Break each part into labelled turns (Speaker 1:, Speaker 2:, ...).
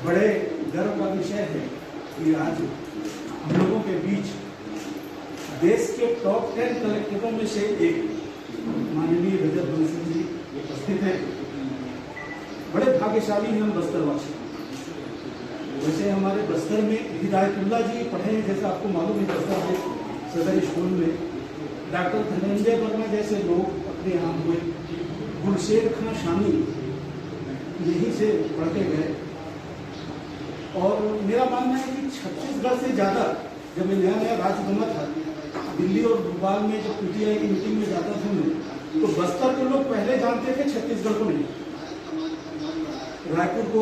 Speaker 1: बड़े गर्व का विषय है कि आज हम लोगों के बीच देश के टॉप 10 कलेक्टरों में से एक माननीय रजत बंसी जी उपस्थित हैं। बड़े भाग्यशाली हैं हम बस्तरवासी। वैसे हमारे बस्तर में हिदायतुल्लाह जी पढ़े हैं, जैसा आपको मालूम है, बस्तर के सदर स्कूल में डॉक्टर धनंजय वर्मा जैसे लोग अपने यहाँ हुए। गुलशेर खां शामी यहीं से पढ़ के गए। और मेरा मानना है कि छत्तीसगढ़ से ज़्यादा, जब मैं नया नया राज्य बना था, दिल्ली और भोपाल में जब पीटीआई की मीटिंग में जाता था मैं, तो बस्तर के लोग पहले जानते थे, छत्तीसगढ़ को नहीं। रायपुर को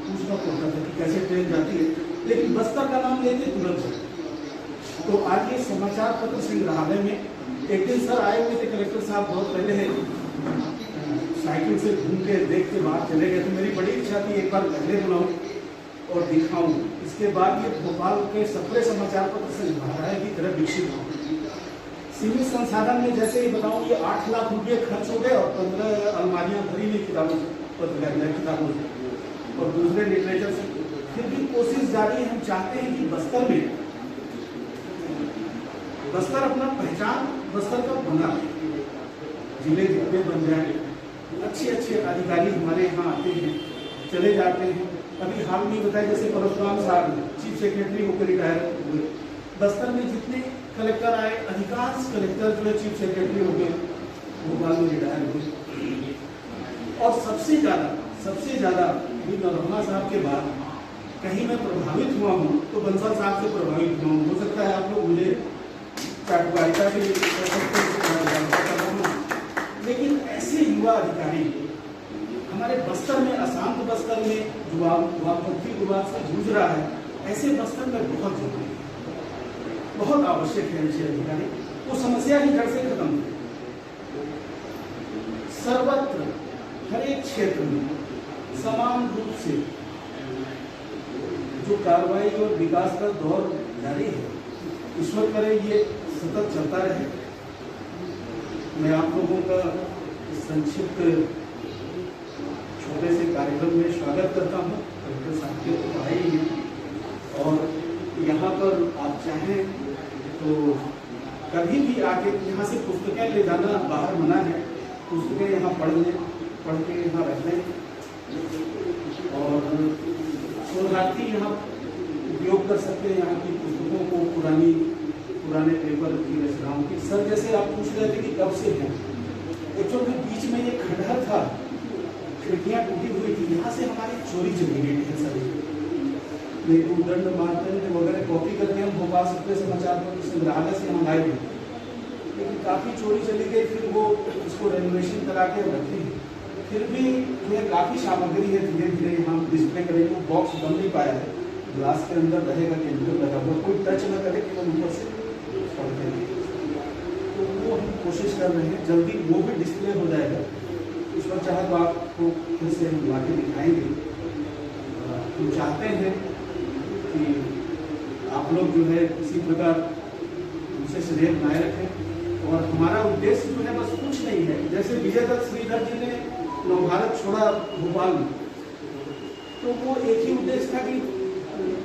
Speaker 1: पूछना पड़ता था कि कैसे ट्रेन जाती है, लेकिन बस्तर का नाम लेते तुरंत। तो आज ये समाचार पत्र संग्रहालय में एक दिन सर आए हुए थे, कलेक्टर साहब बहुत पहले साइकिल से घूम के देख के बाहर चले गए। तो मेरी बड़ी इच्छा थी एक बार पहले बुलाऊं और दिखाऊं। इसके बाद ये भोपाल के सफरे समाचार पत्र संग्रहालय की तरह विकसित हो। सीमित संसाधन में जैसे ही बताऊं, ये 8 लाख रुपये खर्च हो गए और 15 अलमारियां भरी हुई किताबों से, पत्रकारिता किताबों से और दूसरे लिटरेचर से। फिर भी कोशिश जारी है। हम चाहते हैं कि बस्तर अपना पहचान बस्तर का बना, जिले जितने बन जाए, अच्छे अच्छे अधिकारी हमारे यहाँ आते हैं, चले जाते हैं। अभी हाल में बताया जैसे परशुराम साहब चीफ सेक्रेटरी होकर रिटायर हुए। बस्तर में जितने कलेक्टर आए, अधिकांश कलेक्टर जो है चीफ सेक्रेटरी हो गए, भोपाल में रिटायर हुए। और सबसे ज़्यादा नरोत्तम साहब के बाद कहीं मैं प्रभावित हुआ हूँ तो बंसल साहब से प्रभावित हुआ हूँ। हो सकता है आप लोग मुझे चाटुकारिता के लिए, लेकिन ऐसे युवा अधिकारी हमारे बस्तर में, अशांत बस्तर में जो वामपंथी विवाद से जूझ रहा है, ऐसे बस्तर में बहुत जरूरी है, बहुत आवश्यक है ऐसे अधिकारी। वो समस्या ही जड़ से खत्म हो। सर्वत्र हर एक क्षेत्र में समान रूप से जो कार्रवाई और विकास का दौर जारी है, ईश्वर करे ये सतत चलता रहे। मैं आप लोगों का संक्षिप्त छोटे से कार्यक्रम में स्वागत करता हूँ। कलेक्टर साहब के तो आए ही हैं और यहाँ पर आप चाहें तो कभी भी आके, यहाँ से पुस्तकें ले जाना बाहर मना है, पुस्तकें यहाँ पढ़ के यहाँ रख लें और शोधार्थी यहाँ उपयोग कर सकते हैं यहाँ की पुस्तकों को, पुराने पेपर की रचनाओं की। सर जैसे आप पूछ रहे थे कि कब से हैं, एक्चुअली बीच में ये खंडहर था, खिड़कियाँ टूटी हुई थी, यहाँ से हमारी चोरी चली गई है सर। लेकिन दंड मानदंड वगैरह कॉपी करके हम भोपाल सफरे समाचार पत्र संग्रहालय से हम लाए थे, लेकिन काफ़ी चोरी चली गई। फिर वो उसको रेनोवेशन करा के रखी। फिर भी जो है काफ़ी सामग्री है, धीरे धीरे हम डिस्प्ले करेंगे। वो बॉक्स बन नहीं पाया है, ग्लास के अंदर रहेगा, केमिकल लगा हुआ, कोई टच न करे, केवल ऊपर से पढ़ते हैं। तो वो हम कोशिश कर रहे हैं, जल्दी वो भी डिस्प्ले हो जाएगा। इस पर चाहे तो आपको फिर से हम ला के दिखाएंगे। हम चाहते हैं कि आप लोग जो है इसी प्रकार उनसे स्नेह बनाए रखें। और हमारा उद्देश्य जो है बस कुछ नहीं है, जैसे विजय दत्त श्रीधर जी ने नवभारत छोड़ा भोपाल में, तो वो एक ही उद्देश्य था कि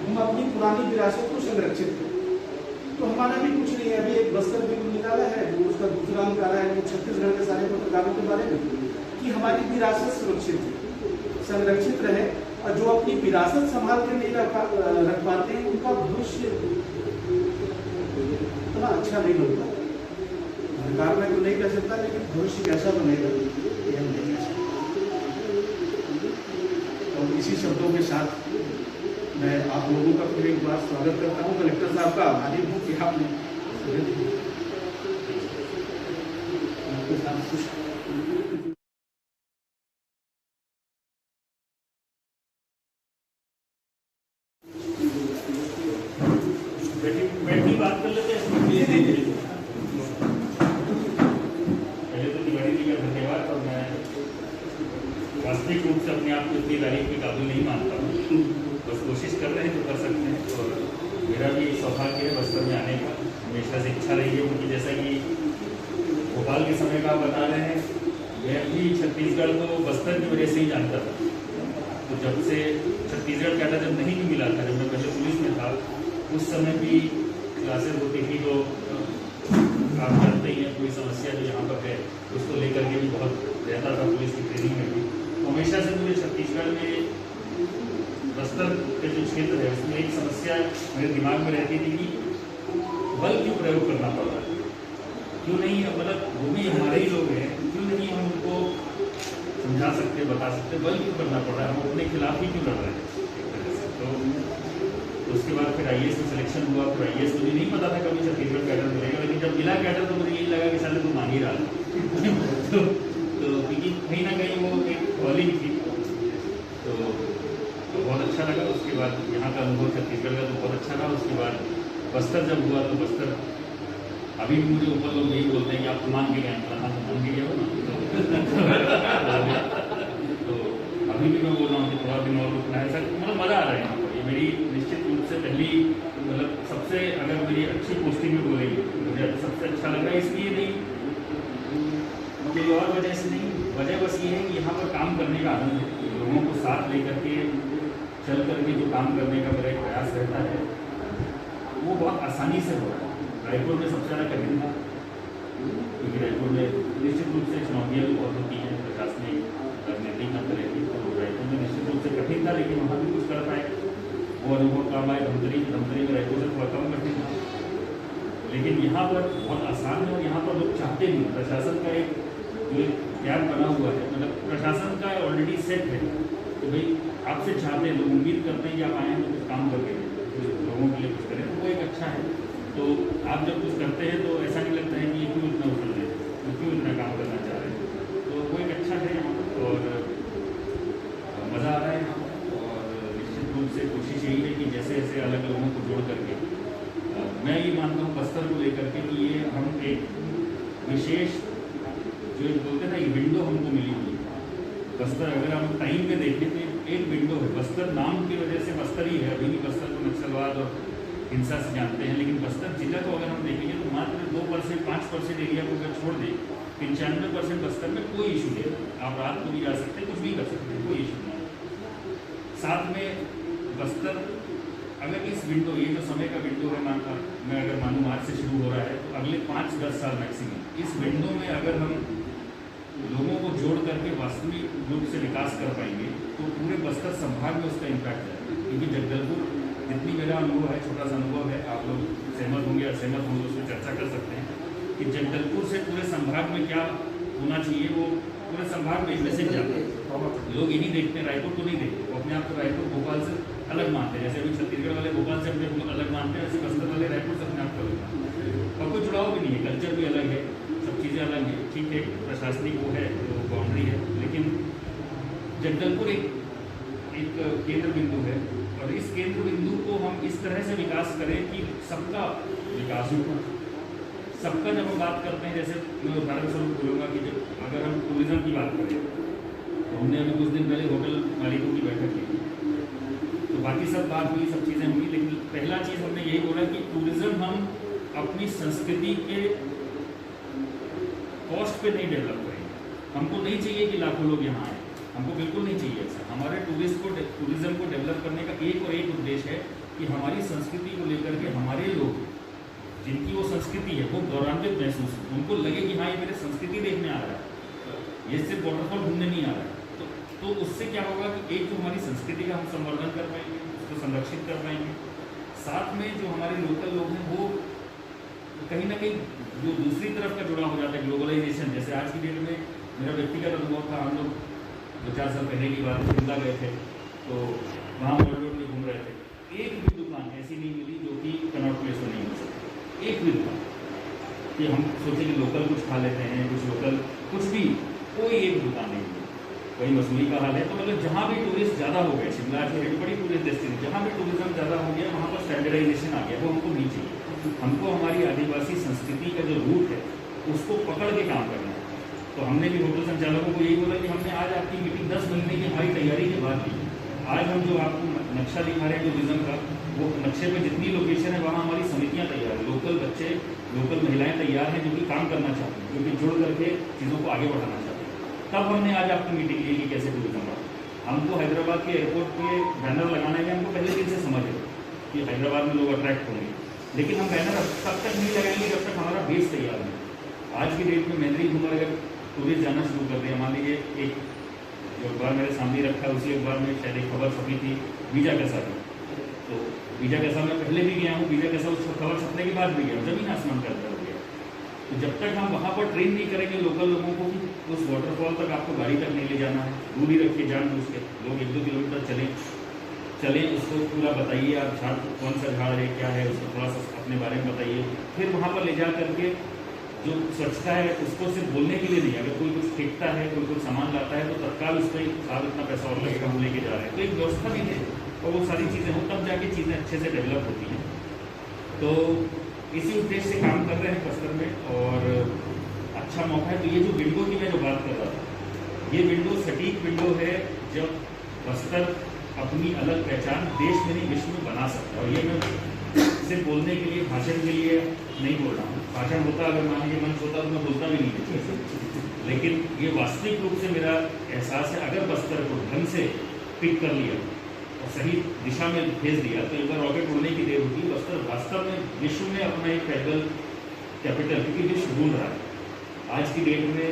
Speaker 1: हम अपनी पुरानी विरासत को संरक्षित करें। तो हमारा भी कुछ नहीं है। अभी एक बस्तर बिल निकाला है, जो उसका दूसरा निकाला है वो छत्तीसगढ़ के सारे पत्रकारों के बारे में, कि हमारी विरासत सुरक्षित संरक्षित रहे। और जो अपनी विरासत संभाल कर नहीं रख पाते हैं, उनका भविष्य इतना अच्छा नहीं होता। सरकार में तो नहीं कह सकता, लेकिन भविष्य कैसा बनेगा ये हम नहीं कह सकते। और इसी शब्दों के साथ मैं आप लोगों का फिर एक बार स्वागत करता हूँ। कलेक्टर साहब का आभारी हूँ कि आपने
Speaker 2: बैठी बात कर लेते हैं। पहले तो तिवारी जी का धन्यवाद। और मैं वास्तविक रूप से अपने आप को इतनी तारीफ के काबिल नहीं मानता हूँ, बस कोशिश कर रहे हैं जो कर सकते हैं। और मेरा भी सौभाग्य है बस्तर में आने का, हमेशा से इच्छा रही है। क्योंकि जैसा कि भोपाल के समय का आप बता रहे हैं, मैं भी छत्तीसगढ़ को बस्तर की वजह से ही जानता था। तो जब से छत्तीसगढ़ कैडर जब नहीं भी मिला था, जब मैं पहले पुलिस में था, उस समय भी क्लासेस होती थी, तो आप जानते ही हैं कोई समस्या जो यहाँ पर है उसको लेकर के भी बहुत रहता था पुलिस की ट्रेनिंग में भी। तो हमेशा से मुझे छत्तीसगढ़ में बस्तर के जो क्षेत्र है उसमें एक समस्या मेरे दिमाग में रहती थी कि बल क्यों प्रयोग करना पड़ रहा है, क्यों नहीं, मतलब वो भी हमारे ही लोग हैं, क्यों नहीं हम उनको समझा सकते, बता सकते, बल क्यों करना पड़ रहा है, हम अपने खिलाफ ही क्यों लड़ रहे हैं एक तरह से। तो उसके बाद फिर IAS में सिलेक्शन हुआ। फिर IAS मुझे नहीं पता था कभी छत्तीसगढ़ कैडर मिलेगा, लेकिन जब मिला कैडर तो मुझे यही लगा कि शायद तो मान ही रहा तो क्योंकि कहीं ना कहीं वो एक कॉलिंग थी, तो बहुत अच्छा लगा। उसके बाद यहाँ का अनुभव छत्तीसगढ़ का तो बहुत अच्छा रहा। उसके बाद बस्तर जब हुआ तो बस्तर अभी भी मुझे ऊपर लोग यही बोलते हैं कि आप मान के गए, हाँ तो मान के गया हो ना तो अभी भी मैं बोल रहा हूँ कि थोड़ा दिन और रुकना है, ऐसा मतलब मज़ा आ रहा है यहाँ पर। ये मेरी निश्चित रूप से पहली, मतलब सबसे, अगर मेरी अच्छी पोस्टिंग में बोलेंगे मुझे सबसे अच्छा लग रहा है। इसलिए नहीं, कोई और वजह से नहीं, वजह बस ये है कि यहाँ पर काम करने का आनंद है, लोगों को साथ लेकर के चल करके जो काम करने का मेरा एक प्रयास रहता है वो बहुत आसानी से हो रहा है। रायपुर में सबसे ज़्यादा कठिन था, क्योंकि रायपुर में निश्चित रूप से चुनौतियाँ भी बहुत होती हैं, प्रशासनिक राजनीतिक अंतर रहती है, तो रायपुर में निश्चित रूप से कठिन था, लेकिन वहाँ भी कुछ कर पाए, वो अनुभव काम आए। धमतरी में रायपुर से थोड़ा कम कठिन था, लेकिन यहाँ पर बहुत आसान है। और यहाँ पर लोग चाहते हैं, प्रशासन का एक जो गैप बना हुआ है, मतलब प्रशासन का ऑलरेडी सेट है तो भाई आपसे चाहते हैं, लोग उम्मीद करते हैं कि आप आए हैं तो कुछ काम करके लोगों के लिए कुछ करें, तो वो एक अच्छा है। तो आप जब कुछ करते हैं तो ऐसा नहीं लगता है कि ये क्यों इतना उछल रहे हैं, तो क्यों इतना काम करना चाह रहे हैं, तो वो एक अच्छा है यहाँ पर और मज़ा आ रहा है यहाँ पर। और निश्चित रूप से कोशिश यही है कि जैसे जैसे अलग लोगों को जोड़ करके, मैं ये मानता हूँ बस्तर को लेकर के कि ये हम एक विशेष जो बोलते हैं ना, ये विंडो हमको मिली हुई है बस्तर। अगर हम टाइम में देखें तो एक विंडो है, बस्तर नाम की वजह से बस्तर ही है। अभी भी बस्तर को नक्सलवाद और हिंसा से जानते हैं, लेकिन बस्तर जिला को अगर हम देखेंगे तो मात्र 2% 5% एरिया को अगर छोड़ दें, 95% बस्तर में कोई इशू नहीं है। आप रात को भी जा सकते हैं, कुछ भी कर सकते हैं, कोई इशू नहीं है। साथ में बस्तर अगर इस विंडो, ये जो समय का विंडो है, मैं अगर मानूँ मार्च से शुरू हो रहा है तो अगले 5-10 साल मैक्सिमम, इस विंडो में अगर हम लोगों को जोड़ करके वास्तविक रूप से विकास कर पाएंगे तो पूरे बस्तर संभाग में उसका इम्पैक्ट है। क्योंकि जगदलपुर, जितनी मेरा अनुभव है, छोटा सा अनुभव है, आप लोग सहमत होंगे असहमत होंगे, उस पर चर्चा कर सकते हैं कि जगदलपुर से पूरे संभाग में क्या होना चाहिए, वो पूरे संभाग में मैसेज जाता है। लोग यही देखते हैं, रायपुर को नहीं देखते, वो अपने आप को रायपुर भोपाल से अलग मानते हैं। जैसे अभी छत्तीसगढ़ वाले भोपाल से अपने अलग मानते हैं, ऐसे बस्तर वाले रायपुर से अपने आप को अलग मानते हैं। और कोई जुड़ाव भी नहीं है, कल्चर भी अलग है, सब चीज़ें अलग हैं। ठीक है, प्रशासनिक वो है, वो बाउंड्री है, लेकिन जगदलपुर एक केंद्र बिंदु है। और इस केंद्र बिंदु को हम इस तरह से विकास करें कि सबका विकास हो। सबका जब हम बात करते हैं, जैसे मैं उदाहरण स्वरूप बोलूँगा कि जब अगर हम टूरिज़्म की बात करें तो हमने अभी कुछ दिन पहले होटल मालिकों की बैठक की, तो बाकी सब बात हुई, सब चीज़ें हुई, लेकिन पहला चीज़ हमने यही बोला कि टूरिज़्म हम अपनी संस्कृति के कॉस्ट पे नहीं डेवलप करेंगे। हमको नहीं चाहिए कि लाखों लोग यहाँ आए, हमको बिल्कुल नहीं चाहिए ऐसा। हमारे टूरिज़्म को डेवलप करने का एक और एक उद्देश्य है कि हमारी संस्कृति को लेकर के हमारे लोग, जिनकी वो संस्कृति है, वो गौरवान्वित महसूस हो, उनको लगे कि हाँ ये मेरे संस्कृति देखने आ रहा है, ये सिर्फ वाटरफॉल घूमने नहीं आ रहा है। तो उससे क्या होगा कि एक तो हमारी संस्कृति का हम संवर्धन कर पाएंगे, उसको संरक्षित कर पाएंगे, साथ में जो हमारे लोकल लोग हैं वो कहीं ना कहीं जो दूसरी तरफ का जुड़ा हो जाता है, ग्लोबलाइजेशन। जैसे आज की डेट में मेरा व्यक्तिगत अनुभव था, हम लोग 2-4 साल पहले की बात, शिमला गए थे, तो वहाँ मॉल रोड में घूम रहे थे, एक भी दुकान ऐसी नहीं मिली जो कि कनॉट प्लेस में नहीं मिल सकती, एक भी दुकान कि हम सोचे कि लोकल कुछ खा लेते हैं, कुछ लोकल कुछ भी, कोई एक दुकान नहीं मिली। वही मसूरी का हाल है। तो मतलब जहाँ भी टूरिस्ट ज़्यादा हो गए, शिमला की एक बड़ी टूरिस्ट डेस्टिनेशन, जहाँ भी टूरिज्म ज़्यादा हो गया वहाँ पर स्टैंडर्डाइजेशन आ गया, वो हमको नहीं चाहिए। हमको हमारी आदिवासी संस्कृति का जो रूट है उसको पकड़ के काम करना है। तो हमने भी होटल संचालकों को यही बोला कि हमने आज आपकी मीटिंग 10 महीने की हमारी तैयारी के बाद ली। आज हम जो आपको नक्शा दिखा रहे हैं टूरिज्म का, वो नक्शे में जितनी लोकेशन है वहाँ हमारी समितियाँ तैयार हैं, लोकल बच्चे, लोकल महिलाएं तैयार हैं जो कि काम करना चाहते हैं, जो कि जुड़ करके चीज़ों को आगे बढ़ाना चाहते हैं। तब हमने आज आपकी मीटिंग ली कि कैसे टूरिज्म बढ़ा। हमको हैदराबाद के एयरपोर्ट पे बैनर लगाने में हमको पहले दिन से समझ है कि हैदराबाद में लोग अट्रैक्ट होंगे, लेकिन हम बैनर तब तक नहीं लगाएंगे जब तक हमारा बेस तैयार नहीं। आज की डेट में मेहंदी घूमर अगर टूरिस्ट जाना शुरू कर दिया, मान लीजिए एक जो अखबार मेरे सामने रखा है उसी अखबार में शायद एक खबर छपी थी वीजा कैसा की, तो वीजा कैसा मैं पहले भी गया हूँ, वीजा कैसा उस खबर छपने के बाद भी गया हूँ, जमीन आसमान का अंतर हो गया। तो जब तक हम वहाँ पर ट्रेन नहीं करेंगे लोकल लोगों को कि उस वाटरफॉल तक आपको गाड़ी तक नहीं ले जाना है, दूर ही रखिए जानबूझ के, लोग 1-2 किलोमीटर चलें, उसको पूरा बताइए आप झाड़ कौन सा झाड़ है क्या है उसको थोड़ा सा अपने बारे में बताइए, फिर वहाँ पर ले जा करके जो स्वच्छता है उसको सिर्फ बोलने के लिए नहीं, अगर कोई कुछ फेंकता है, कोई कुछ सामान लाता है तो तत्काल उस पर साथ इतना पैसा और लगेगा, हम लेके जा रहे हैं, तो एक व्यवस्था भी है और वो सारी चीज़ें हो तब जाके चीज़ें अच्छे से डेवलप होती हैं। तो इसी उद्देश्य से काम कर रहे हैं बस्तर में और अच्छा मौका है। तो ये जो विंडो की मैं जो बात कर रहा था, ये विंडो सटीक विंडो है जब बस्तर अपनी अलग पहचान देश में नहीं विश्व में बना सकता है। और ये मैं सिर्फ बोलने के लिए, भाषण के लिए नहीं बोल रहा हूँ, भाषण होता अगर मान लीजिए मंच होता तो मैं बोलता भी नहीं, लेकिन ये वास्तविक रूप से मेरा एहसास है अगर बस्तर को ढंग से पिक कर लिया और सही दिशा में भेज दिया तो एक बार रॉकेट उड़ने की देर होती है। बस्तर वास्तव में विश्व में अपना एक ट्राइबल कैपिटल, क्योंकि विश्व ढूंढ रहा है। आज की डेट में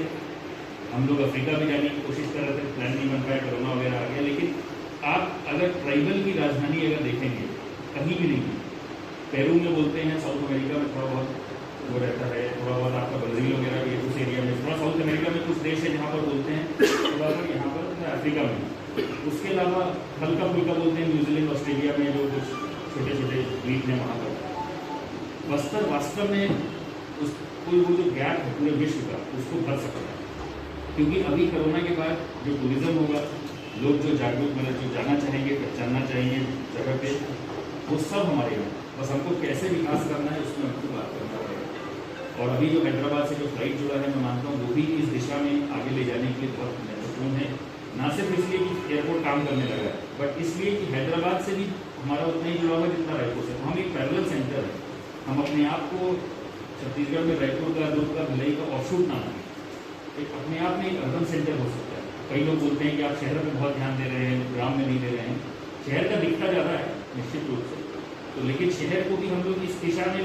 Speaker 2: हम लोग अफ्रीका में जाने की कोशिश कर रहे थे, प्लान नहीं बन पाया, कोरोना वगैरह आ गया, लेकिन आप अगर ट्राइबल की राजधानी अगर देखेंगे कहीं भी नहीं, पेरू में बोलते हैं, साउथ अमेरिका में थोड़ा बहुत वो रहता है, थोड़ा बहुत आपका ब्राज़ील वगैरह भी उस एरिया में, थोड़ा साउथ अमेरिका में कुछ देश है जहाँ पर बोलते हैं, थोड़ा बहुत यहाँ पर अफ्रीका में, उसके अलावा हल्का फुल्का बोलते हैं न्यूजीलैंड ऑस्ट्रेलिया में जो कुछ छोटे छोटे द्वीप हैं वहाँ पर। बस्तर वास्तव में उस कोई वो जो गैप है पूरे विश्व का उसको भर सकता है, क्योंकि अभी कोरोना के बाद जो टूरिज़्म होगा, लोग जो जागरूक मतलब जो जाना चाहेंगे, पहचानना चाहेंगे जगह पे, वो सब हमारे यहाँ, बस हमको कैसे विकास करना है उसमें हमको बात करना पड़ेगा। और अभी जो हैदराबाद से जो फ्लाइट जुड़ा है, मैं मानता हूँ वो भी इस दिशा में आगे ले जाने के लिए बहुत महत्वपूर्ण है, ना सिर्फ इसलिए कि एयरपोर्ट काम करने लगा है, बट इसलिए कि हैदराबाद से भी हमारा उतना ही जुड़ा हुआ जितना रायपुर से। हम एक पैरेलल सेंटर है, हम अपने आप को छत्तीसगढ़ में रायपुर का, दुर्ग का, भिलाई का ऑफशूट ना माने, एक अपने आप में एक अर्बन सेंटर हो सकता है। कई लोग बोलते हैं कि आप शहर में बहुत ध्यान दे रहे हैं, ग्राम में नहीं दे रहे हैं, शहर का दिखता ज़्यादा है निश्चित रूप से, तो लेकिन शहर को भी हम लोग इस दिशा में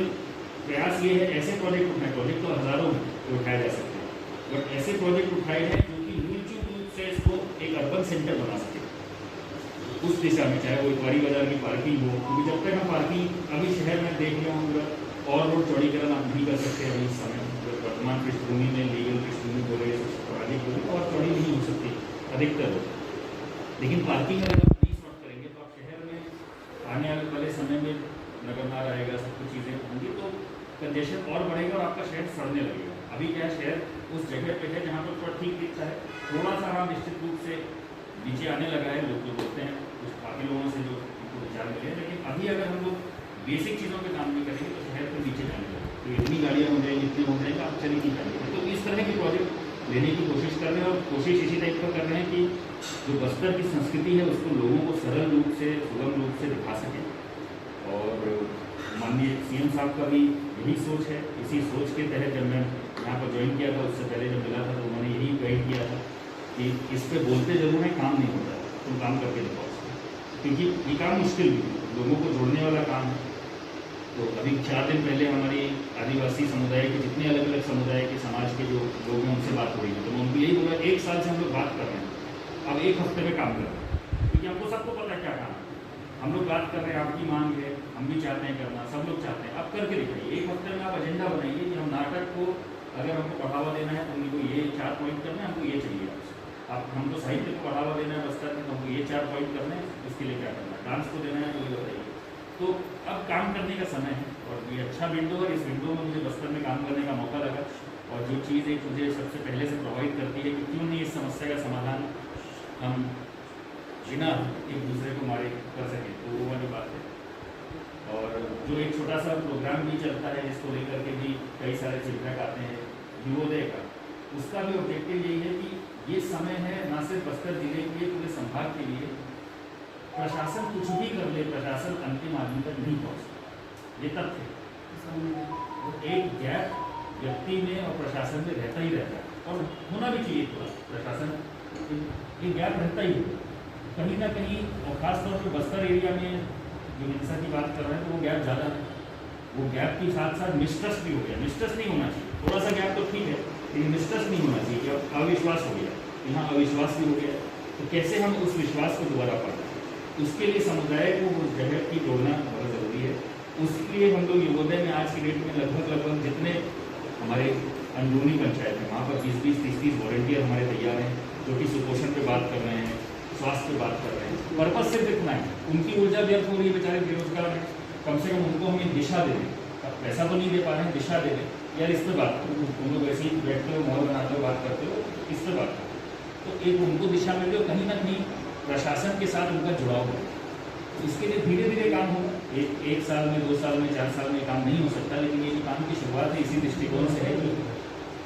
Speaker 2: प्रयास ये है, ऐसे प्रोजेक्ट उठाए, प्रोजेक्ट तो हज़ारों में उठाए जा सकते हैं, बट ऐसे प्रोजेक्ट उठाए हैं जो कि निश्चित रूप से इसको एक अर्बन सेंटर बना सके उस दिशा में, चाहे वो इतवारी बाजार की पार्किंग हो, क्योंकि जब तक हम पार्किंग अभी शहर में देख रहे होंगे और रोड चौड़ीकरण आप नहीं कर सकते अभी इस समय, वर्तमान पृष्ठभूमि में लीगल पृष्ठभूमि हो रही है, सामाजिक हो रही और चौड़ी नहीं हो सकती अधिकतर हो, लेकिन पार्किंग अगर आप नहीं सॉर्ट करेंगे तो आप शहर में आने वाले समय में नगरनार आएगा, सब कुछ चीज़ें होंगी तो कंजेशन और बढ़ेगा और आपका शहर सड़ने लगेगा। अभी क्या शहर उस जगह पे है जहाँ पर थोड़ा ठीक दिखता है, थोड़ा सा हाँ निश्चित रूप से नीचे आने लगा है, लोग जो बोलते हैं कुछ काफ़ी लोगों से जो उनको विचार मिले हैं, लेकिन अभी अगर हम लोग बेसिक चीज़ों पे काम नहीं करेंगे तो शहर पर नीचे जाने लगे, तो इतनी गाड़ियाँ हो जाएंगी, इतने हो जाएंगे, आप चली नहीं पाएंगे। तो इस तरह के प्रोजेक्ट लेने की कोशिश कर रहे हैं और कोशिश इसी टाइप का कर रहे हैं कि जो बस्तर की संस्कृति है उसको लोगों को सरल रूप से, सुगम रूप से दिखा सकें। और माननीय सीएम साहब का भी यही सोच है, इसी सोच के तहत जब मैं यहाँ पर ज्वाइन किया था, उससे पहले जब मिला था तो उन्होंने यही गाइड किया था कि इस पर बोलते जरूर है, काम नहीं होता है, तुम काम करके दिखाओ, क्योंकि ये काम मुश्किल भी है, लोगों को जोड़ने वाला काम है। तो अभी 4 दिन पहले हमारी आदिवासी समुदाय के जितने अलग अलग समुदाय के समाज के जो लोग हैं उनसे बात हो रही है, तो मैं उनको यही बोला 1 साल से हम लोग बात कर रहे हैं, अब 1 हफ्ते में काम कर रहे हैं, क्योंकि हमको सबको पता है क्या काम है, हम लोग बात कर रहे हैं, आपकी मांग है, हम भी चाहते हैं करना, सब लोग चाहते हैं, अब करके दिखाइए। 1 हफ्ते में आप एजेंडा बनाइए कि हम नाटक को अगर हमको बढ़ावा देना है तो उनको ये 4 पॉइंट करना है, हमको ये चाहिए आप हमको साहित्य को बढ़ावा देना है बस्तर में तो हमको ये 4 पॉइंट करने हैं, इसके लिए क्या करना है, डांस को देना है तो ये बताइए। तो अब काम करने का समय है और ये अच्छा विंडो है, इस विंडो में मुझे बस्तर में काम करने का मौका लगा और जो चीज़ एक मुझे सबसे पहले से प्रभावित करती है कि क्यों नहीं इस समस्या का समाधान हम बिना एक दूसरे को मारे कर सकें, तो वो वाली बात है। और जो एक छोटा सा प्रोग्राम भी चलता है जिसको लेकर के भी कई सारे फीडबैक आते हैं युवोदय का, उसका भी ऑब्जेक्टिव यही है कि ये समय है ना सिर्फ बस्तर जिले के लिए, पूरे संभाग के लिए, प्रशासन कुछ भी कर ले, प्रशासन अंतिम आदमी तक नहीं पहुँचता, ये तथ्य है। तो एक गैप व्यक्ति में और प्रशासन में रहता ही रहता है और होना भी चाहिए, पूरा प्रशासन ये गैप रहता ही है। कहीं ना कहीं और ख़ासतौर पर बस्तर एरिया में जो हिंसा की बात कर रहे हैं तो वो गैप ज़्यादा है। वो गैप के साथ साथ मिसट्रस्ट भी हो गया। मिसट्रस्ट नहीं होना चाहिए, थोड़ा सा गैप तो ठीक है, लेकिन मिसट्रस्ट नहीं होना चाहिए कि अब अविश्वास हो गया, यहाँ अविश्वास भी हो गया। तो कैसे हम उस विश्वास को दोबारा पाएं, उसके लिए समुदाय को उस जगह की जोड़ना बहुत ज़रूरी है। उसके लिए हम लोग युवोदय में आज की डेट में लगभग जितने हमारे अंदरूनी पंचायत है वहाँ पर 20-20, 30-30 वॉलंटियर हमारे तैयार हैं, जो कि सुपोषण पे बात कर रहे हैं, स्वास्थ्य पे बात कर रहे हैं। पर्पज सिर्फ इतना है, उनकी ऊर्जा व्यर्थ हो रही है, बेचारे बेरोजगार हैं, कम से कम उनको हमें दिशा दे दें। पैसा तो नहीं दे पा रहे हैं, दिशा दे दें, यार इस पर बात करो, तुम लोग ऐसे ही बैठते हो, माहौल बनाते हो, बात करते हो, इस पर बात करो। तो एक उनको दिशा मिल रही हो, कहीं ना कहीं प्रशासन के साथ उनका जुड़ाव हो। इसके लिए धीरे धीरे काम होगा, एक साल में, 2 साल में, 4 साल में काम नहीं हो सकता, लेकिन ये काम की शुरुआत है इसी दृष्टिकोण से है कि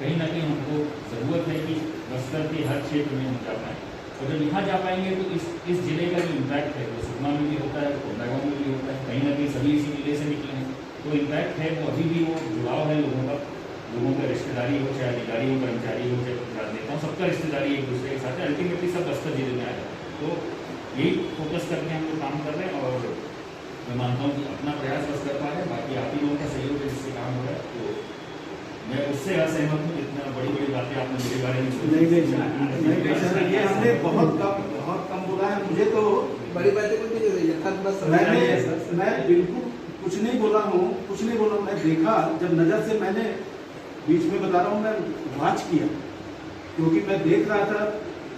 Speaker 2: कहीं ना कहीं हमको ज़रूरत है कि बस्तर के हर क्षेत्र में हम जा पाएँ। और जब यहाँ जा पाएंगे तो इस जिले का जो इम्पैक्ट है वो सुकमा में भी होता है, कोंडागांव में भी होता है, कहीं ना कहीं सभी इसी जिले से निकले हैं। तो इम्पैक्ट है वो अभी भी, वो जुड़ाव है लोगों का रिश्तेदारी हो, चाहे अधिकारी हो, कर्मचारी हो, चाहे राजनेता हो, सबका रिश्तेदारी एक दूसरे के साथ है। अल्टीमेटली सब बस्तर जिले में आ जाता है। तो यही फोकस करके हम लोग काम कर रहे हैं और मैं मानता हूँ कि अपना प्रयास बस कर पा रहे हैं, बाकी आप ही लोगों का सहयोग है जिससे काम हो रहा है। तो मैं उससे असहमत हूँ, इतना बड़ी बड़ी बातें आपने मेरे बारे में
Speaker 1: नहीं, ये हमने बहुत कम बोला है। मुझे तो
Speaker 3: बड़ी बातें कुछ नहीं रही,
Speaker 1: मैं बिल्कुल कुछ नहीं बोला हूँ, मैं देखा, जब नज़र से मैंने बीच में बता रहा हूँ, मैं वॉच किया, क्योंकि मैं देख रहा था,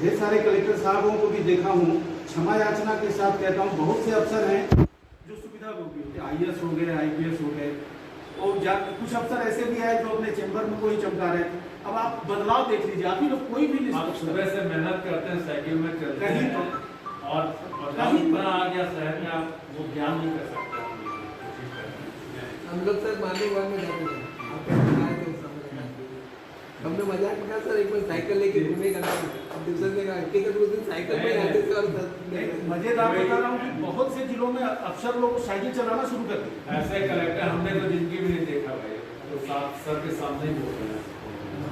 Speaker 1: ढेर सारे कलेक्टर साहबों को भी देखा हूँ। क्षमा याचना के साथ कहता हूँ, बहुत से अफसर हैं जो सुविधा भोगी, IAS हो गए, IPS हो गए, और कुछ अफसर ऐसे भी आए जो अपने चैम्बर में कोई चमका रहे हैं। अब आप बदलाव देख लीजिए, आप ही लोग कोई भी
Speaker 4: आप सुबह से मेहनत करते हैं, साइकिल में चलते
Speaker 1: कहीं
Speaker 4: हैं और
Speaker 1: कहीं
Speaker 4: इतना आ गया शहर में, आप वो ज्ञान नहीं कर सकते।
Speaker 3: हम लोग सर मालिक वाल में जाते हैं, आप आए थे उस समय, हमने मजाक किया सर, एक बार साइकिल लेके घूमेगा, दूसरे ने कहा कि उस दिन साइकिल पे आते थे और
Speaker 1: मजेदार बता रहा हूँ कि बहुत से जिलों में अफसर लोग साइकिल चलाना शुरू कर दिए।
Speaker 4: ऐसे कलेक्टर हमने तो जिंदगी में नहीं देखा भाई, तो सर के सामने ही बोल रहे हैं।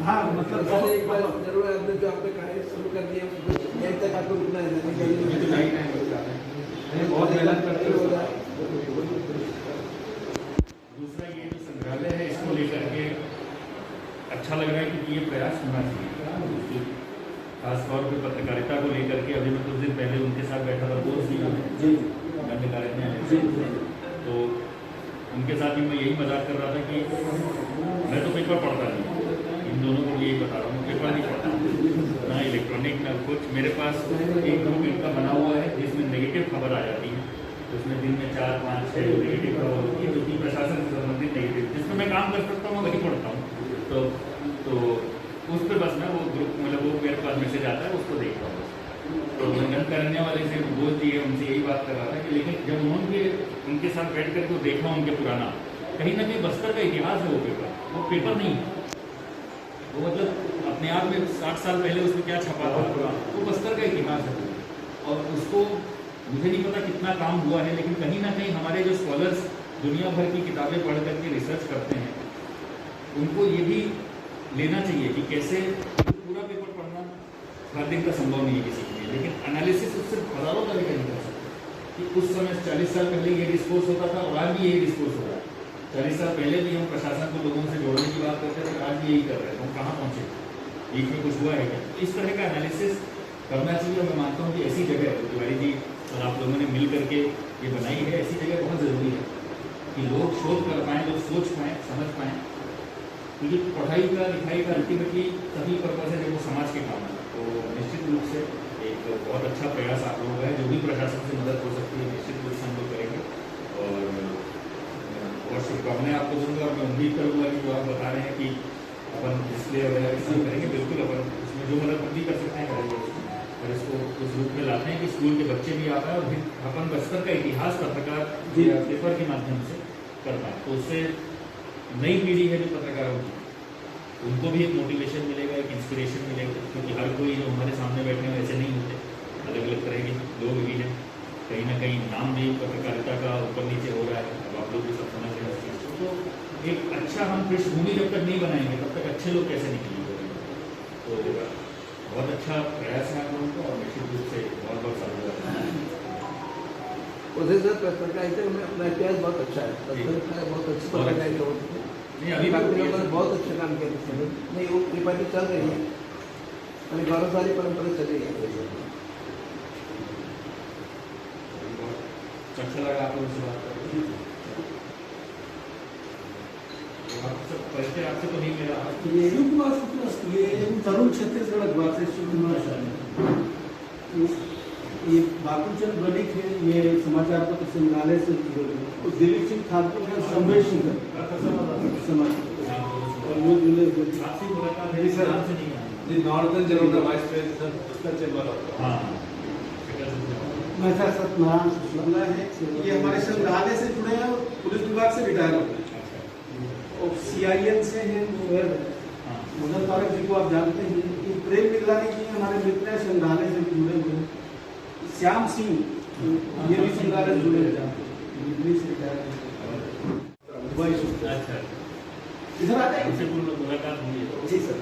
Speaker 1: हाँ, मतलब
Speaker 3: सर एक बार जरूर आपने जो आपने कार्य शुरू कर दिया, यहीं तक आपको रुकना है,
Speaker 4: बहुत मेहनत करते हो।
Speaker 2: दूसरा ये जो संग्रहालय है, इसको लेकर के अच्छा लग रहा है क्योंकि ये प्रयास होना चाहिए, खासतौर पे पत्रकारिता को लेकर के। अभी मैं कुछ दिन पहले उनके साथ बैठा था, कोर्स भी तो उनके साथ भी मैं यही मजाक कर रहा था कि मैं तो पेपर पढ़ता नहीं, इन दोनों को यही बता रहा हूँ, पेपर नहीं पढ़ता ना, इलेक्ट्रॉनिक ना कुछ। मेरे पास एक ग्रुप इनका बना हुआ है जिसमें नेगेटिव खबर आ जाती है, तो उसमें दिन में 4, 5, 6 नेगेटिव खबर होती है, जो कि प्रशासन से संबंधित नेगेटिव, जिसमें मैं काम कर सकता हूँ वही पढ़ता हूँ। तो उस पर बस मैं वो ग्रुप, मतलब वो मेरे पास मैसेज आता है, उसको देखता हूँ। तो मंगन करने वाले से बोल दिए, उनसे यही बात कर रहा था कि लेकिन जब उन्होंने उनके साथ बैठ कर के देखा उनके पुराना, कहीं ना कहीं बस्तर का इतिहास है वो पेपर नहीं है, वो मतलब अपने आप में 60 साल पहले उसमें क्या छपा था, वो बस्तर का इतिहास है। और उसको मुझे नहीं पता कितना काम हुआ है, लेकिन कहीं ना कहीं हमारे जो स्कॉलर्स दुनिया भर की किताबें पढ़ करके रिसर्च करते हैं, उनको ये भी लेना चाहिए कि कैसे पूरा पेपर पढ़ना हर दिन का संभव नहीं है किसी के लिए, लेकिन एनालिसिस उससे हज़ारों तरीके नहीं कर सकते कि उस समय 40 साल पहले ये डिस्कोर्स होता था और आज भी यही डिस्कोर्स हो रहा है। 40 साल पहले भी हम प्रशासन को लोगों से जोड़ने की बात करते थे, आज भी यही कर रहे हैं। हम कहाँ पहुँचे, बीच में कुछ हुआ है क्या? इस तरह का एनालिसिस करना चाहिए। और मैं मानता हूँ कि ऐसी जगह तिवारी जी और आप लोगों ने मिल करके ये बनाई है, ऐसी जगह बहुत ज़रूरी है कि लोग शोध कर पाएँ, लोग सोच पाएँ, समझ पाएँ, क्योंकि पढ़ाई का लिखाई का अल्टीमेटली तभी पर्पज़ है जब वो समाज के काम है। तो निश्चित रूप से एक बहुत अच्छा प्रयास आप लोगों का है, जो भी प्रशासन से मदद हो सकती है निश्चित रूप से हम लोग करेंगे। और शुभकामनाएं आपको दूंगा, और मैं उम्मीद करूँगा कि जो आप बता रहे हैं कि अपन डिस्प्ले वगैरह इसमें करेंगे, बिल्कुल अपन इसमें जो मदद भी कर सकते हैं करेंगे, और इसको उस रूप में लाते हैं कि स्कूल के बच्चे भी आ पाए और अपन बस्तर का इतिहास पत्रकार पेपर के माध्यम से कर पाए। तो उससे नई पीढ़ी है जो पत्रकार होगी, उनको भी एक मोटिवेशन मिलेगा, एक इंस्पिरेशन मिलेगा, क्योंकि हर कोई जो हमारे सामने बैठे हैं वैसे नहीं होते, अलग अलग तरह के लोग भी हैं। कहीं ना कहीं नाम भी पत्रकारिता का ऊपर नीचे हो रहा है, अब आप लोग भी सब समझ रहे हैं इस चीज़ को। तो एक अच्छा हम पृष्ठभूमि जब तक नहीं बनाएंगे तब तक अच्छे लोग कैसे निकलेंगे। तो बहुत अच्छा प्रयास है आप लोगों का, और निश्चित रूप से बहुत बहुत साधुवाद।
Speaker 3: प्रोसेसर पत्रकारिता में अपना इतिहास बहुत अच्छा है, पत्रकार बहुत अच्छी पत्रकारिता होती है।
Speaker 2: नहीं, अभी
Speaker 3: काफी लोगों ने बहुत अच्छा काम किया था। नहीं, वो त्रिपाठी चल रही है, मैंने गौरवशाली परंपरा चल रही है।
Speaker 2: अच्छा लगा आपको उनसे बात करके। आपसे परिचय आपसे तो नहीं मेरा।
Speaker 1: ये शिवकुमार शुक्ल, ये तरुण छत्तीसगढ़ अखबार से शिवकुमार ये बाबूचंद बनिक है, ये समाचार पत्र संग्रहालय से जुड़े हुए हैं। और दिलीप सिंह ठाकुर है, संवेश सिंह समाज और वो जुड़े हुए हैं।
Speaker 2: आपसे मुलाकात है,
Speaker 4: जी सर।
Speaker 2: आपसे नहीं आया।
Speaker 4: The Northern General Vice President, उसका चेंबर ऑफ
Speaker 2: हाँ
Speaker 1: महता सत्यनारायण शुक्ला है, ये हमारे संग्रहालय से जुड़े हैं और पुलिस विभाग से रिटायर हो गए और CIN से हैं।
Speaker 2: हाँ
Speaker 1: मुगल तारक जी को आप जानते हैं, कि प्रेम मिगलानी जी हमारे मित्र हैं, संग्रहालय से भी जुड़े हुए हैं। श्याम सिंह ये भी संग्रहालय से जुड़े हुए हैं, दिल्ली से रिटायर हुए।
Speaker 2: अच्छा,
Speaker 1: इधर आ जाइए।
Speaker 2: उनसे पूर्ण मुलाकात हुई है।
Speaker 1: जी सर।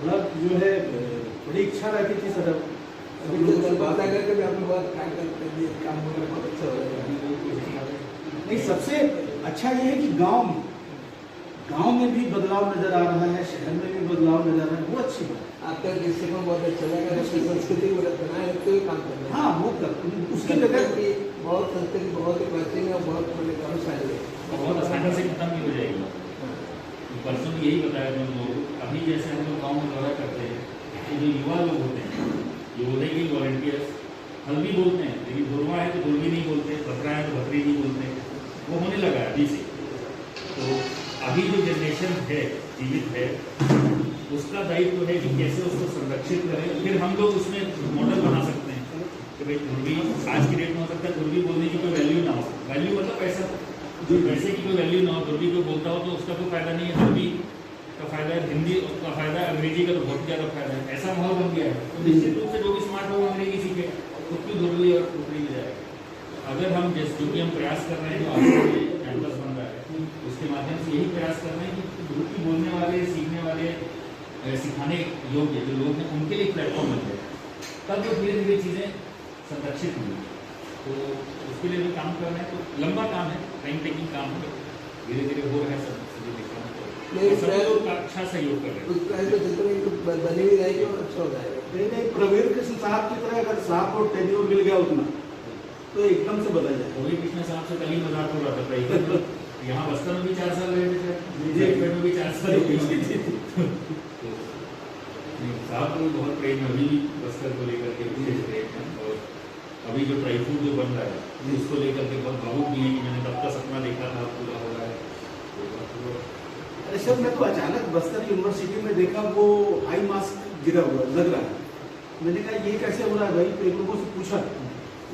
Speaker 1: बड़ा जो है बड़ी इच्छा रहती थी सर,
Speaker 3: अभी तो सर बात करके भी आपने बहुत काम करते हैं, काम वगैरह बहुत अच्छा हो रहा है।
Speaker 1: नहीं, सबसे अच्छा ये है कि गांव में भी बदलाव नजर आ रहा है, शहर में भी बदलाव नजर आ रहा है, वो अच्छी बात है।
Speaker 3: आपका दृष्टिकोण बहुत अच्छा लगा, अपनी संस्कृति को बनाए रखते हुए काम कर रहे हैं।
Speaker 1: हाँ, वो कर उसकी जगह
Speaker 3: की बहुत संस्कृति बहुत ही प्राचीन है और बहुत बड़े गौरवशाली है।
Speaker 2: बहुत आसानी से खत्म भी हो जाएगी। परसों भी यही बताया था लोग, अभी जैसे हम लोग गाँव में दौरा करते हैं तो जो युवा लोग होते हैं ये बोलेंगे वॉलंटियर्स हल्दी बोलते हैं, लेकिन धुरवा है तो धुरवी नहीं बोलते, भतरा है तो भतरी नहीं बोलते, वो होने लगा है अभी से। तो अभी जो जनरेशन है जीवित है उसका दायित्व है कि कैसे उसको संरक्षित करें। फिर हम लोग उसमें मॉडल बना सकते हैं कि भाई धुरवी आज की डेट में हो सकता है धुरवी बोलने की कोई वैल्यू ना हो, वैल्यू मतलब पैसा, पैसे की कोई वैल्यू ना हो, धुरवी कोई बोलता हो तो उसका कोई फायदा नहीं है, धुरवी का फायदा है, हिंदी का फायदा है, अंग्रेजी का तो बहुत ज़्यादा फायदा है। ऐसा माहौल बन गया है तो निश्चित रूप से जो भी स्मार्ट होगा अंग्रेजी सीखे, खुद की धुरवी और टुकड़ी में जाएगा। अगर हम जैसे जो कि हम प्रयास कर रहे हैं, जो आज कैंपस बन रहा है उसके माध्यम से यही प्रयास कर रहे हैं कि धुरवी बोलने वाले, सीखने वाले, सिखाने योग्य जो लोग हैं उनके लिए प्लेटफॉर्म बन जाए, तब जो धीरे धीरे चीज़ें संरक्षित होंगी। तो उसके लिए भी काम कर रहे हैं, तो लंबा काम है, टाइम टेकिंग काम है, धीरे धीरे हो रहा है सब सब लोग अच्छा सहयोग कर रहे हैं।
Speaker 3: उस प्राइस में जितनी बनी हुई रहेगी और अच्छा हो जाएगा।
Speaker 1: नहीं, प्रवीण कृष्ण साहब की तरह अगर साहब को टेन्योर मिल गया उतना तो एकदम से बदल जाए।
Speaker 2: प्रवीण कृष्ण साहब से कल ही मजाक हो रहा था, यहाँ बस्तर में भी 4 साल रहे थे, झारखंड में भी 4 साल साहब को बहुत प्रेम है, अभी भी बस्तर को लेकर के विशेष प्रेम है। और अभी जो ट्राई फूड जो बन रहा है उसको लेकर के बहुत भावुक भी है कि मैंने तब का सपना देखा था पूरा हो रहा है।
Speaker 1: अरे सर, मैं तो अचानक बस्तर यूनिवर्सिटी में देखा वो हाई मास्क गिरा हुआ लग रहा है। मैंने कहा ये कैसे हो रहा है भाई, तो एक लोगों से पूछा,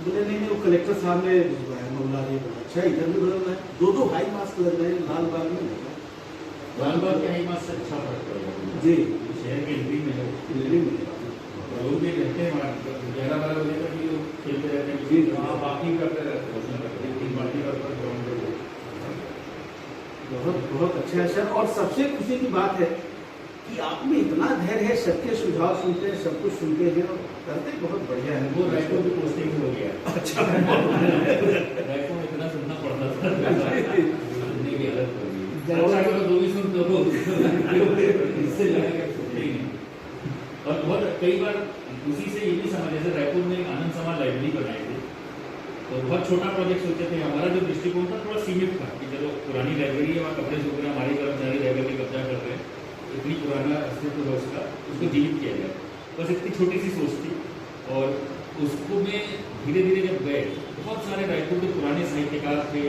Speaker 1: बोले नहीं वो कलेक्टर साहब ने भिजवाया मौला ने। अच्छा, इधर भी बदल रहा है, 2 हाई मास्क लग रहे हैं लाल बाग में।
Speaker 2: लाल बाग के हाई मास्क से अच्छा फर्क पड़ेगा
Speaker 1: जी,
Speaker 2: शहर के एंट्री में है,
Speaker 1: दिल्ली में
Speaker 2: लोग भी रहते हैं वहाँ 11-12 बजे तक भी लोग खेलते रहते हैं,
Speaker 1: जी,
Speaker 4: वहाँ बाकी करते रहते हैं।
Speaker 2: बाकी का ग्राउंड पे
Speaker 1: बहुत बहुत अच्छा है सर। और सबसे खुशी की बात है कि आप में इतना धैर्य है, सबके सुझाव सुनते हैं, सब कुछ सुनते हैं और करते बहुत बढ़िया है।
Speaker 2: वो रायपुर की पोस्टिंग हो गया।
Speaker 1: अच्छा
Speaker 2: रायपुर में इतना सुनना पड़ता था, सुनने की हालत हो गई। अच्छा करो जो भी सुनते हो इससे जाएगा सुनते ही नहीं। और बहुत कई बार उसी से ये भी समझ, जैसे रायपुर में एक आनंद समाज लाइब्रेरी बनाई थी, तो बहुत छोटा प्रोजेक्ट सोचे थे। हमारा जो दृष्टिकोण था थोड़ा सीमित था कि चलो पुरानी लाइब्रेरी है, वहाँ कपड़े सूख रहे हैं, हमारे कर्मचारी लाइब्रेरी कब्जा कर रहे हैं, इतनी पुराना अस्तित्व है उसका, उसको जीवित किया जाए, बस इतनी छोटी सी सोच थी। और उसको में धीरे धीरे जब गए, बहुत सारे रायपुर के पुराने साहित्यकार थे,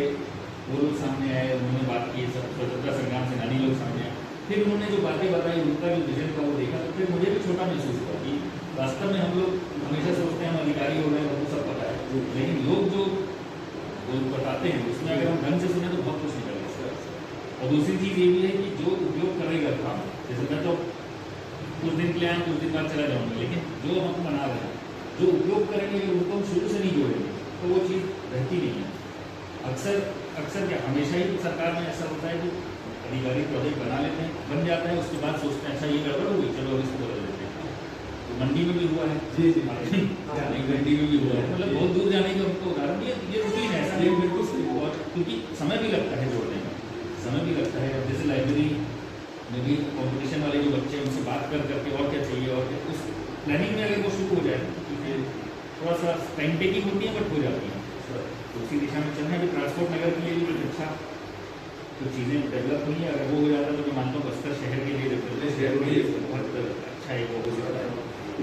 Speaker 2: वो लोग सामने आए, उन्होंने बात की, सब स्वतंत्रता संग्राम सेनानी लोग सामने आए, फिर उन्होंने जो बातें बताई, उनका जो विजन था वो देखा, तो फिर मुझे भी छोटा महसूस हुआ कि वास्तव में हम लोग हमेशा सोचते हैं हम अधिकारी हो रहे हैं, हमको सब पता है, लेकिन लोग जो बताते हैं उसमें अगर हम ढंग से सुने तो बहुत कुछ निकलेगा। और दूसरी चीज़ ये भी है कि जो उपयोग करेगा काम, जैसे मैं तो कुछ दिन के लिए आया, कुछ दिन बाद चला जाऊँगा, लेकिन जो हम बना रहे हैं, जो उपयोग करेंगे उनको हम शुरू से नहीं जोड़ेंगे तो वो चीज़ रहती नहीं है। अक्सर क्या हमेशा ही सरकार में ऐसा होता है कि अधिकारी प्रोजेक्ट बना लेते हैं, बन जाता है, उसके बाद सोचते हैं अच्छा ये गड़बड़ हो गई, चलो अब इसको बदल देते हैं। तो मंडी में भी हुआ है,
Speaker 4: जी जी
Speaker 2: नई घंटी में भी हुआ है, मतलब बहुत दूर जाने का उनको उदाहरण ये रूटीन है, ऐसा
Speaker 4: ये
Speaker 2: नहीं।
Speaker 4: बिल्कुल सही
Speaker 2: और क्योंकि समय भी लगता है जोड़ने में, समय भी लगता है। अब जैसे लाइब्रेरी में भी कॉम्पिटिशन वाले जो बच्चे हैं उनसे बात कर करके और क्या चाहिए और क्या, उस प्लानिंग में अगर वो शुरू हो जाए तो क्योंकि थोड़ा सा टाइम टेकिंग होती है बट हो जाती है, तो उसी दिशा में चलना है। अभी ट्रांसपोर्ट नगर के लिए भी कुछ अच्छा कुछ चीज़ें डेवलप हुई है, अगर वो हो जाता है तो मैं मानता हूँ बस्तर शहर के लिए
Speaker 4: शहर के लिए
Speaker 2: बहुत अच्छा है, वो हो सकता है।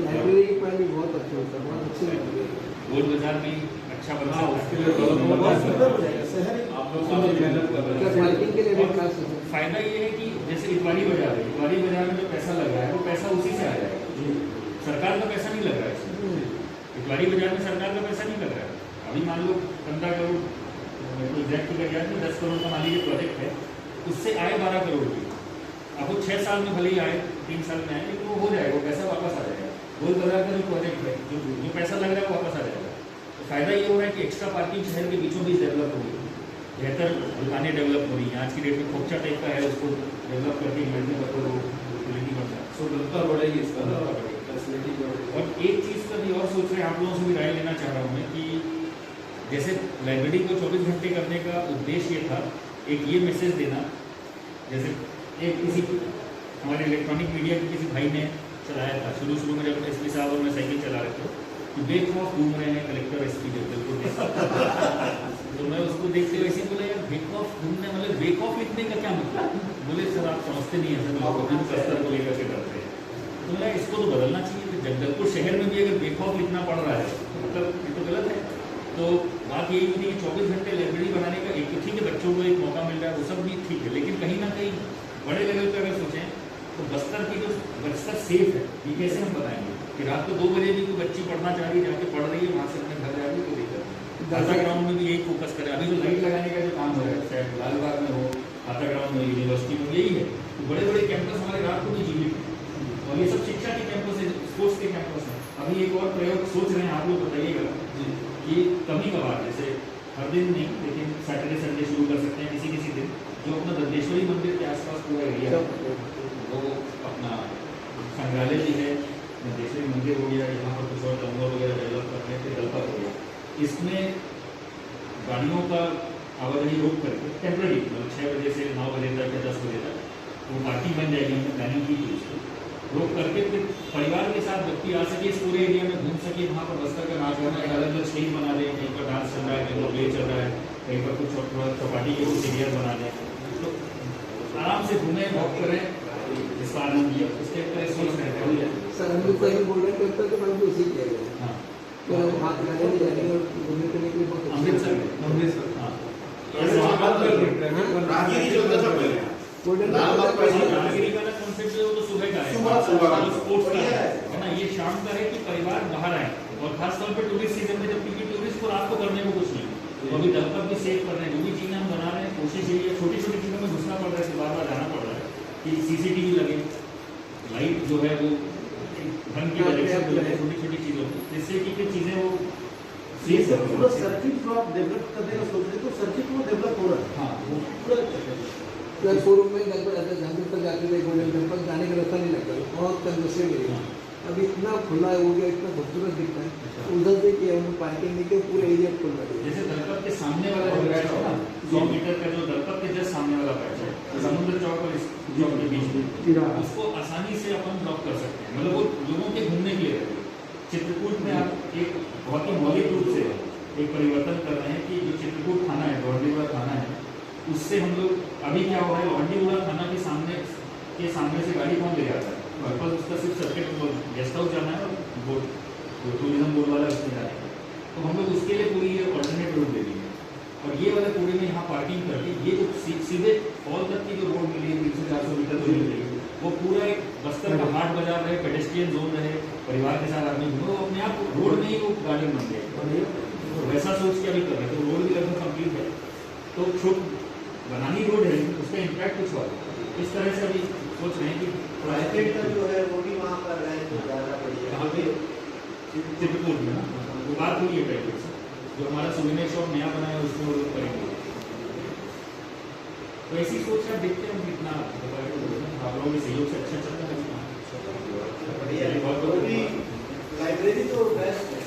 Speaker 3: लाइब्रेरी की प्लान भी बहुत अच्छी होता है, बहुत अच्छी लगती है।
Speaker 2: गोल बाजार भी अच्छा बना
Speaker 4: हाँ, उसके लिए
Speaker 1: बहुत सुंदर हो जाएगा शहर।
Speaker 4: आप लोग काफी मेहनत कर रहे
Speaker 3: प्लस
Speaker 4: हैं।
Speaker 3: मार्केटिंग के लिए भी खास होता है।
Speaker 2: फायदा ये है कि जैसे इतवारी बाजार है, इतवारी बाजार में जो पैसा लग रहा है वो पैसा उसी से आ जाएगा, सरकार का पैसा नहीं लग रहा है इसमें। इतवारी बाजार में सरकार का पैसा नहीं लग रहा है। अभी मान लो 15 करोड़, मेरे को एग्जैक्ट फिगर याद नहीं, 10 करोड़ का मान लीजिए प्रोजेक्ट है, उससे आए 12 करोड़ की। अब वो 6 साल में भले ही आए, 3 साल में आए, लेकिन वो हो जाएगा, वो पैसा वापस आ जाएगा। गोल बाजार का जो प्रोजेक्ट है, जो पैसा लग रहा है वो वापस आ जाएगा। तो फायदा ये हो रहा है कि एक्स्ट्रा पार्किंग शहर के बीचों बीच डेवलप हो रही है, बेहतर दुकानें डेवलप हो रही हैं। आज की डेट में खोपचा टाइप का है, उसको डेवलप करके इमरजेंसी पर क्वालिटी बढ़ता है।
Speaker 4: सो डलता बढ़ेगी इसका फैसिलिटी बढ़ेगी।
Speaker 2: और एक चीज़ का भी और सोच रहे हैं, आप लोगों से भी राय लेना चाह रहा हूँ मैं कि जैसे लाइब्रेरी को 24 घंटे करने का उद्देश्य ये था, एक ये मैसेज देना, जैसे एक किसी हमारे इलेक्ट्रॉनिक मीडिया के किसी भाई ने चलाया था शुरू में, जब एसपी साहब और मैं साइकिल चला रहे थे, कि बेखौफ घूम रहे हैं कलेक्टर एसपी जबलपुर। तो मैं उसको देखते हुए ऐसे बोला, यार बेखौफ घूमने मतलब बेखौफ लिखने का क्या मतलब? बोले सर आप समझते नहीं है सर, लोग अपने स्तर को लेकर के करते हैं। तो मैं इसको तो बदलना चाहिए कि जगदलपुर शहर में भी अगर बेखौफ लिखना पड़ रहा है तो मतलब ये तो गलत है। तो बात यही थी कि 24 घंटे लाइब्रेरी बनाने का, एक तो ठीक है बच्चों को एक मौका मिल रहा है, वो सब भी ठीक है, लेकिन कहीं ना कहीं बड़े लेवल पर अगर सोचें तो बस्तर की जो बस्तर सेफ है, ये कैसे हम बताएंगे कि रात को 2 बजे भी कोई बच्ची पढ़ना चाह रही है, जाके पढ़ रही है, वहाँ से अपने घर जा रही है, कोई दिक्कत नहीं। हाथा ग्राउंड में भी यही फोकस करें। अभी जो लाइट लगाने का जो काम हो रहा है, चाहे लाल बाग में हो, हाथा ग्राउंड में, यूनिवर्सिटी में, यही है। तो बड़े बड़े कैंपस हमारे रात को भी जीवित हैं और ये सब शिक्षा के कैंपस है, स्पोर्ट्स के कैंपस हैं। अभी एक और प्रयोग सोच रहे हैं, आप लोग बताइएगा कि कभी कभार, जैसे हर दिन नहीं लेकिन सैटरडे संडे शुरू कर सकते हैं, किसी किसी दिन जो अपना दंतेश्वरी मंदिर के आसपास पूरा एरिया है, वो अपना संग्रहालय भी है, दंतेश्वरी मंदिर हो गया, यहाँ पर कुछ और जंगल वगैरह डेवलप करने के दलपत हो गया, इसमें गाड़ियों का आवाजाही रोक करके टेम्पररी, मतलब 6 बजे से 9 बजे तक या 10 बजे तक वो पार्किंग बन जाएगी, हमने प्लानिंग की थी उसको रोक करके, फिर परिवार के साथ व्यक्ति आ सके, इस पूरे एरिया में घूम सके, वहाँ पर बस्तर का नाच गाना, एक अलग अलग स्टेज बना दें, कहीं पर डांस चल रहा है, कहीं पर प्ले चल रहा है, कहीं पर कुछ थोड़ा चौपाटी के कुछ एरिया बना दें, तो आराम से घूमें, वॉक करें, इसका आनंद लिया। इसके तरह सोच रहे हैं
Speaker 3: सर हम लोग कहीं बोल रहे हैं तो मैं भी उसी किया गया।
Speaker 2: हाँ,
Speaker 3: तो हम हाथ लगाने नहीं जाएंगे और घूमने फिरने के लिए बहुत अच्छा
Speaker 2: अमृतसर
Speaker 3: है।
Speaker 2: में,
Speaker 4: अमृतसर
Speaker 2: हाँ,
Speaker 4: ऐसे वहाँ बंद कर दें, ट्रैफिक बंद कर दें।
Speaker 1: राहगीरी जो होता था पहले,
Speaker 3: गोल्डन
Speaker 1: लाल बाग पर
Speaker 3: टेम्पल
Speaker 2: राहगीरी वाला कॉन्सेप्ट जो है वो तो सुबह का है,
Speaker 1: सुबह का।
Speaker 2: स्पोर्ट्स का
Speaker 1: बढ़िया
Speaker 2: है ना। ये शाम का है कि परिवार बाहर आए, और खासतौर पर टूरिस्ट सीजन में, जब टूरिस्ट को रात को करने को कुछ नहीं, तो अभी दलपत भी सेव कर रहे हैं, जो भी चीज़ें हम बना रहे हैं, कोशिश यही है, छोटी छोटी चीज़ों में घुसना पड़ रहा है, बार बार जाना पड़ रहा है कि CCTV लगे, लाइट जो है वो ढंग की वजह से लगे, छोटी छोटी चीज़ों में, जिससे कि फिर चीज़ें वो
Speaker 1: ये
Speaker 2: सेफ
Speaker 1: सब पूरा सर्किट जो आप डेवलप करने का सोच रहे तो सर्किट वो डेवलप हो रहा है।
Speaker 2: हाँ,
Speaker 1: वो पूरा
Speaker 3: प्लस पूर्व में गणपत ऐसे जहाँ तक जाते थे गोल्डन टेम्पल जाने का रास्ता नहीं लगता, बहुत कंजस्टेड एरिया। अब इतना खुला हो गया, इतना खूबसूरत दिखता है, उधर से कि हम पार्किंग लेके पूरे एरिया खोल रहे हैं।
Speaker 2: जैसे दलपत के सामने वाला जो पैच है ना, 100 मीटर का जो दलपत के जस्ट सामने वाला पैच है, समुद्र चौक और इस चौक के बीच में, उसको आसानी से अपन ब्लॉक कर सकते हैं, मतलब वो लोगों के घूमने के लिए रहेगी। चित्रकूट में आप एक बहुत ही मौलिक रूप से एक परिवर्तन कर रहे हैं कि जो चित्रकूट थाना है, लॉन्डीगुड़ा थाना है, उससे हम लोग अभी क्या हो रहा है, लॉन्डीगुड़ा थाना के सामने से गाड़ी कौन ले जाता है, वापस उसका सिर्फ सर्किट गेस्ट हाउस जाना है और बोर्ड टूरिज्म बोर्ड वाला उसमें जाना है, तो हम लोग उसके लिए पूरी ऑल्टरनेट रोड दे देंगे। और ये वाले पूरे में यहाँ पार्किंग करके ये जो सीधे फॉल तक की जो रोड मिली है 300-400 मीटर दूरी मिली है, वो पूरा एक बस्तर का हाट बाजार रहे, पेडेस्ट्रियन जोन रहे, परिवार के साथ आदमी घूमे, वो अपने आप रोड में ही वो गार्डन बन गए। तो वैसा सोच के अभी कर रहे हैं, तो रोड भी लगभग कम्प्लीट है, तो छोट बनानी रोड है, उसका इम्पैक्ट कुछ हुआ, इस तरह से अभी सोच रहे हैं कि
Speaker 5: प्राइवेट का जो है वो भी वहाँ पर रहे तो ज़्यादा बढ़िया।
Speaker 2: यहाँ पे चित्रकूट में ना वो बात हुई है प्राइवेट से, जो हमारा सुविनेर शॉप नया बना है उसमें वो लोग करेंगे। तो ऐसी सोच है, देखते हैं हम कितना आप लोगों के सहयोग से अच्छा चल रहा है।
Speaker 5: बढ़िया है। वो भी तो बेस्ट है